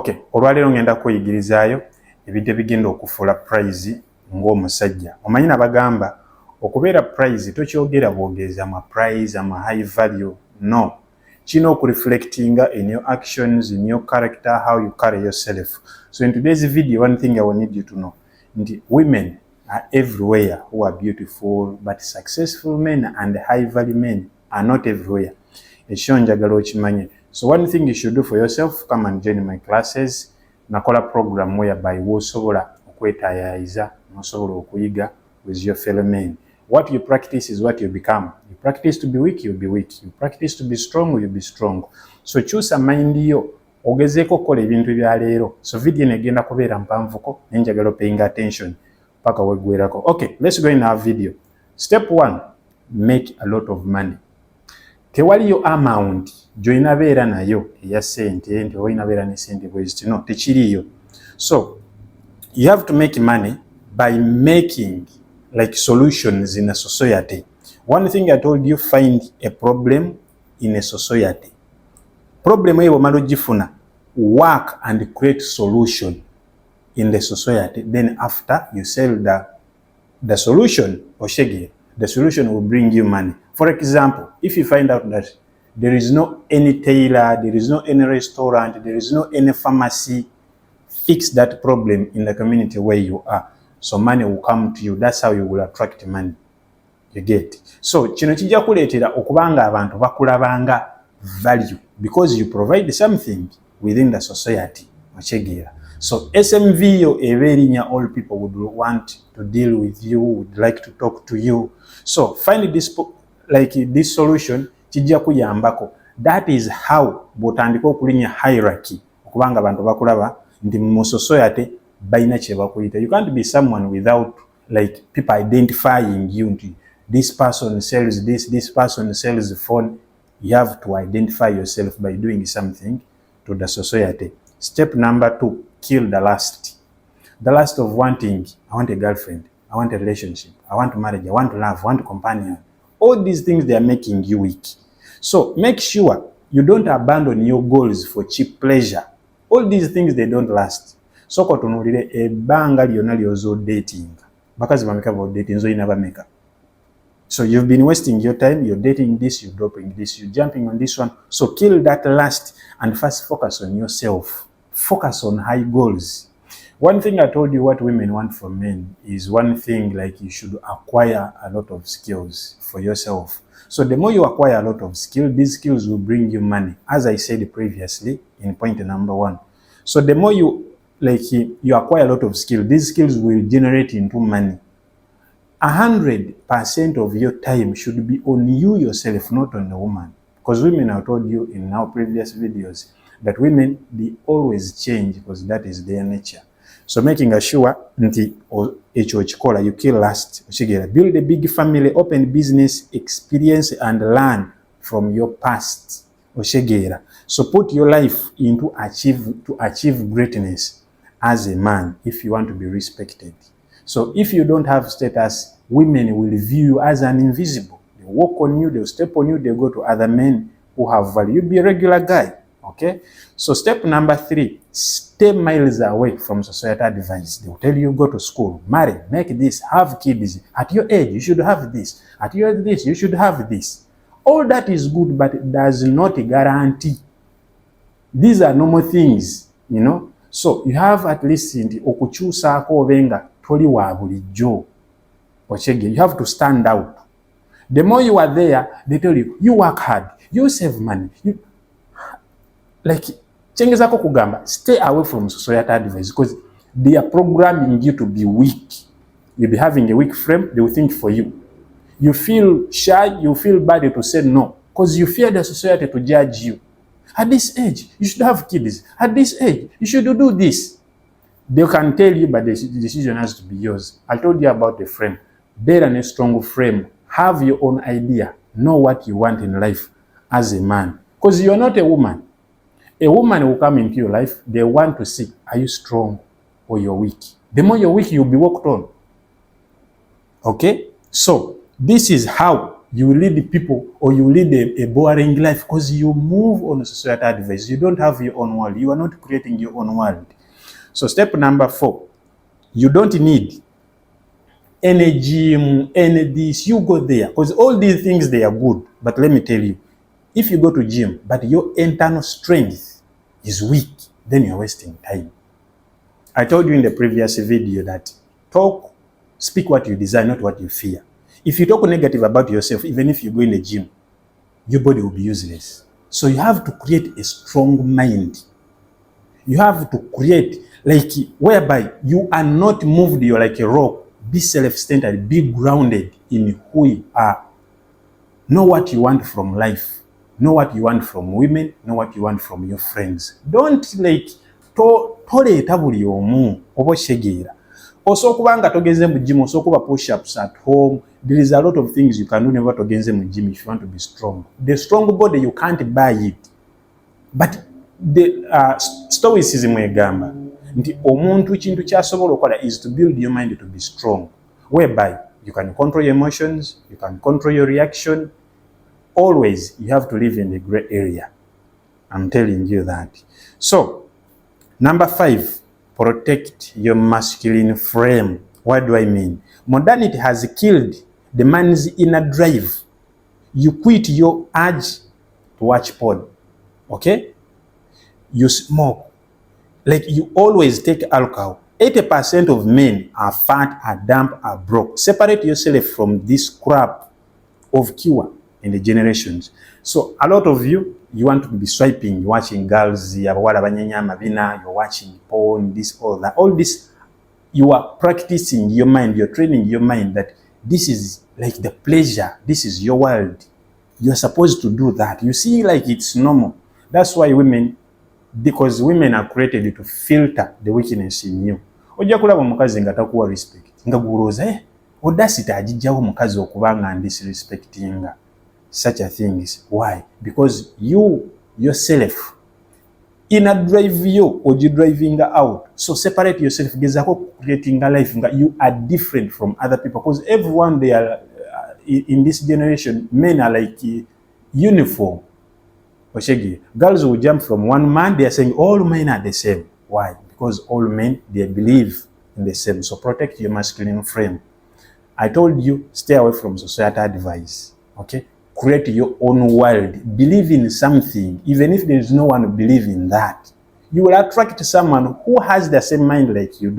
Okay, olwaleero ngenda kuyigirizayo ebintu ebigenda okufuula prize ng'omusajja. Omanyi nabagamba okubeera prize tokyogera bwogeza ama prize ama high value. No. Kino okureflectinga in your actions, in your character, how you carry yourself. So in today's video, one thing I will need you to know, women are everywhere who are beautiful, but successful men and high value men are not everywhere. So one thing you should do for yourself, come and join my classes. Nakola program whereby wosobola okwetayayiza nosobola okuyiga with your fellow men. What you practice is what you become. You practice to be weak, you'll be weak. You practice to be strong, you'll be strong. So choose a mind yo ogezeeko kola ebintu bya leero. So video negenda kubeera mpanvuko nenjagala paying attention paka wegwerako. Okay, let's go in our video. Step 1, make a lot of money. Tewaliyo amount joina beera nayo eya sente nti oyina beera ne sente bweziti, no, tekiriyo. So you have to make money by making like solutions in a society. One thing I told you, find a problem in a society. Problem eyo bw'omala ogifuna, work and create solution in the society. Then after you sell the solution, oshege, the solution will bring you money. For example, if you find out that there is no any tailor, there is no any restaurant, there is no any pharmacy, fix that problem in the community where you are. So money will come to you. That's how you will attract money. You get. So kino kijja kuleetera okubanga abantu bakulabanga value because you provide something within the society. Ochegeera. So SMV yo eberinya, all people would want to deal with you, would like to talk to you. So find this solution kijja kuyambako. That is how botandika okulinya hierarchy okubanga abantu bakulaba ndi mu society baina kye bakuyita. You can't be someone without like people identifying you. This person sells this person sells the phone. You have to identify yourself by doing something to the society. Step number 2, kill the lust. The lust of wanting, I want a girlfriend, I want a relationship, I want marriage, I want love, I want a companion. All these things, they are making you weak. So make sure you don't abandon your goals for cheap pleasure. All these things, they don't last. So kotunulire ebanga lyonna lyozo dating. Bakazi bameka about dating zo never make up. So you've been wasting your time, you're dating this, you're dropping this, you're jumping on this one. So kill that lust and first focus on yourself. Focus on high goals. One thing I told you what women want from men is one thing, like you should acquire a lot of skills for yourself. So the more you acquire a lot of skills, these skills will bring you money. As I said previously in point number 1. So the more you acquire a lot of skills, these skills will generate into money. 100% of your time should be on you yourself, not on the woman. Because women, I told you in our previous videos, that women, they always change because that is their nature. So making sure you kill lust, build a big family, open business, experience and learn from your past. So put your life into achieve greatness as a man if you want to be respected. So if you don't have status, women will view you as an invisible. They walk on you, they'll step on you, they'll go to other men who have value. You'll be a regular guy. Okay? So step number 3, stay miles away from societal advice. They will tell you go to school, marry, make this, have kids. At your age, you should have this. At your age, this, you should have this. All that is good, but it does not guarantee. These are normal things, you know. So you have at least okukyusaako obenga toli wa bulijjo. You have to stand out. The more you are there, they tell you, you work hard, you save money. Chengezako kugamba, stay away from societal advice because they are programming you to be weak. You'll be having a weak frame, they will think for you. You feel shy, you feel bad to say no because you fear the society to judge you. At this age, you should have kids. At this age, you should do this. They can tell you, but the decision has to be yours. I told you about the frame. Bear a strong frame. Have your own idea. Know what you want in life as a man. Because you are not a woman. A woman will come into your life, they want to see, are you strong or you're weak? The more you're weak, you'll be worked on. Okay? So, this is how you lead people or you lead a boring life because you move on societal advice. You don't have your own world. You are not creating your own world. So step number 4, you don't need any gym, any this. You go there because all these things, they are good. But let me tell you, if you go to gym but your internal strength is weak, then you're wasting time. I told you in the previous video that speak what you desire, not what you fear. If you talk negative about yourself, even if you go in the gym, your body will be useless. So you have to create a strong mind. You have to create like whereby you are not moved, you're like a rock. Be self-centered, be grounded in who you are. Know what you want from life. Know what you want from women. Know what you want from your friends. Don't like toleeta buli omu oba oshegeera. Osokuba nga togenze mu gym, osokuba push-ups at home. There is a lot of things you can do never togenze mu gym if you want to be strong. The strong body, you can't buy it. But the stoicism egamba nti omuntu kintu kyasobola okola is to build your mind to be strong, whereby you can control your emotions, you can control your reaction. Always you have to live in the gray area. I'm telling you that. So number 5, protect your masculine frame. What do I mean? Modernity has killed the man's inner drive. You quit your urge to watch porn. Okay? You smoke. Like you always take alcohol. 80% of men are fat, are dumb, are broke. Separate yourself from this crap of cure in the generations. So a lot of you want to be swiping, watching girls, you're watching porn, this, all that. All this, you are practicing your mind, you're training your mind that this is like the pleasure, this is your world. You're supposed to do that. You see, like it's normal. That's why because women are created to filter the weakness in you. Ojja kulaba omukazi nga takuwa respect. Nga guloza audacity ajijjawo omukazi okubanga disrespectinga. Such a thing is why? Because you yourself inner drive you or you driving out. So separate yourself. Gezako creating a life. You are different from other people because everyone they are in this generation, men are like uniform. Girls will jump from one man, they are saying all men are the same. Why? Because all men, they believe in the same. So protect your masculine frame. I told you, stay away from societal advice. Okay? Create your own world. Believe in something. Even if there is no one who believes in that, you will attract someone who has the same mind like you do.